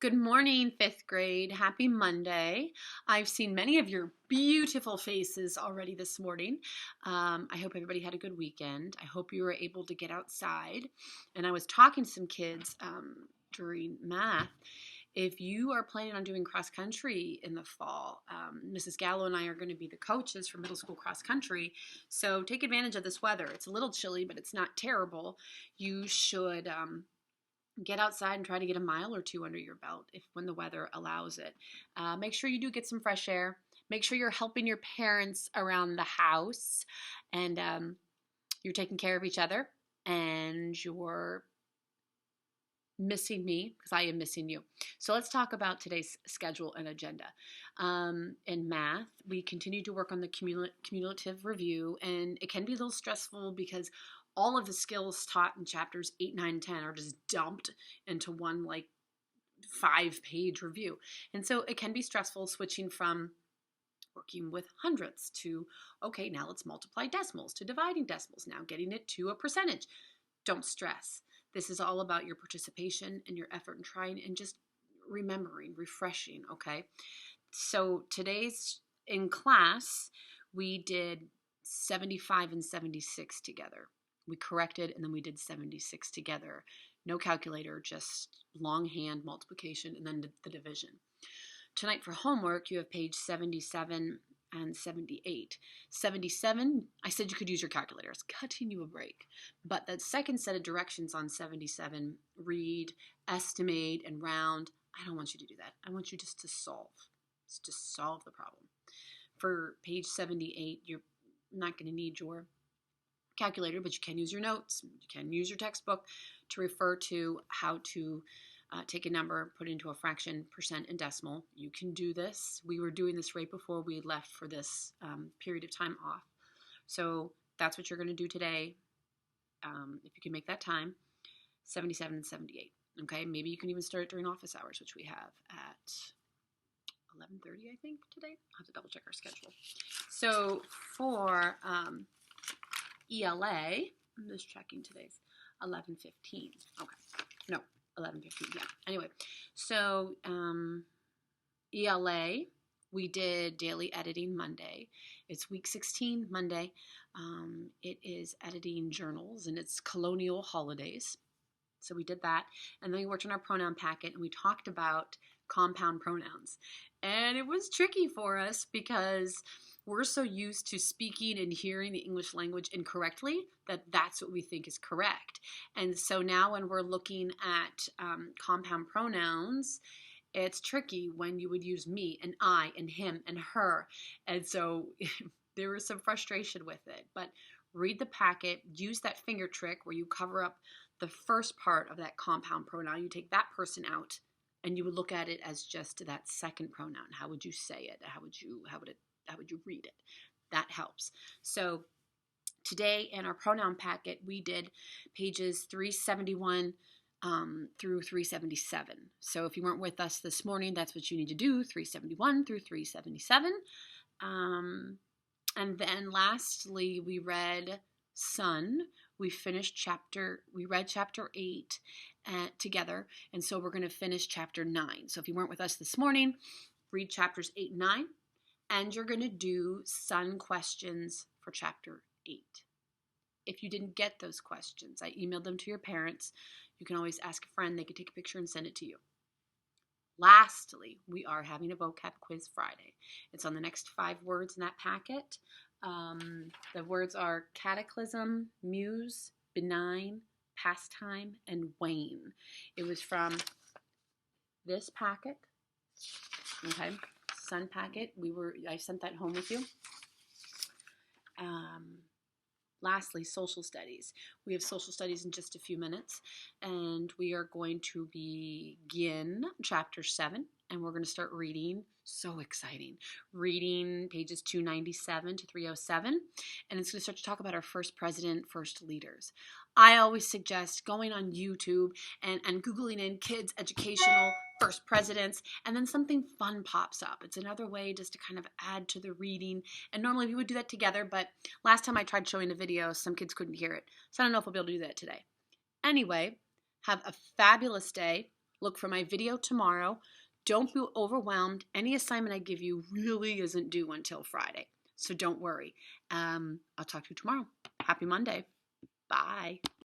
Good morning, fifth grade. Happy Monday. I've seen many of your beautiful faces already this morning. I hope everybody had a good weekend. I hope you were able to get outside. And I was talking to some kids during math. If you are planning on doing cross country in the fall, Mrs. Gallo and I are going to be the coaches for middle school cross country. So take advantage of this weather. It's a little chilly, but it's not terrible. You should get outside and try to get a mile or two under your belt if when the weather allows it. Make sure you do get some fresh air. Make sure you're helping your parents around the house, and you're taking care of each other, and you're missing me because I am missing you. So let's talk about today's schedule and agenda. In math, we continue to work on the cumulative review, and it can be a little stressful because all of the skills taught in chapters 8, 9, 10 are just dumped into one 5-page review. And so it can be stressful switching from working with hundredths to, okay, now let's multiply decimals, to dividing decimals, now getting it to a percentage. Don't stress. This is all about your participation and your effort in trying and just remembering, refreshing, okay? So today's in class, we did 75 and 76 together. We corrected and then we did 76 together. No calculator, just longhand multiplication and then the division. Tonight for homework, you have page 77 and 78. 77, I said you could use your calculator. It's cutting you a break. But that second set of directions on 77, read, estimate, and round, I don't want you to do that. I want you just to solve. Just solve the problem. For page 78, you're not going to need your calculator, but you can use your notes. You can use your textbook to refer to how to take a number, put it into a fraction, percent, and decimal. You can do this. We were doing this right before we left for this period of time off. So that's what you're going to do today. If you can make that time, 77 and 78. Okay, maybe you can even start during office hours, which we have at 11:30, I think, today. I'll have to double check our schedule. So for ELA, I'm just checking today's 11:15. Okay, no, 11:15. Yeah. Anyway, so ELA, we did daily editing Monday. It's week 16 Monday. It is editing journals and it's colonial holidays. So we did that, and then we worked on our pronoun packet and we talked about compound pronouns. And it was tricky for us because we're so used to speaking and hearing the English language incorrectly that that's what we think is correct. And so now when we're looking at compound pronouns, it's tricky when you would use me and I and him and her. And so there was some frustration with it. But read the packet, use that finger trick where you cover up the first part of that compound pronoun. You take that person out and you would look at it as just that second pronoun. How would you say it? How would you read it? That helps. So today in our pronoun packet, we did pages 371 through 377. So if you weren't with us this morning, that's what you need to do, 371 through 377. And then lastly, we read Sun. We read chapter 8 together, and so we're going to finish chapter 9. So if you weren't with us this morning, read chapters 8 and 9, and you're going to do Sun questions for chapter 8. If you didn't get those questions, I emailed them to your parents. You can always ask a friend. They could take a picture and send it to you. Lastly, we are having a vocab quiz Friday. It's on the next 5 words in that packet. The words are cataclysm, muse, benign, pastime, and wane. It was from this packet, okay, Sun packet. I sent that home with you. Lastly, social studies. We have social studies in just a few minutes, and we are going to begin chapter 7, and we're going to start reading. So exciting. Reading pages 297 to 307, and it's going to start to talk about our first president, first leaders. I always suggest going on YouTube and Googling in kids educational first presidents, and then something fun pops up. It's another way just to kind of add to the reading, and normally we would do that together, but last time I tried showing a video, some kids couldn't hear it, so I don't know if we'll be able to do that today. Anyway, have a fabulous day. Look for my video tomorrow. Don't be overwhelmed. Any assignment I give you really isn't due until Friday. So don't worry. I'll talk to you tomorrow. Happy Monday. Bye.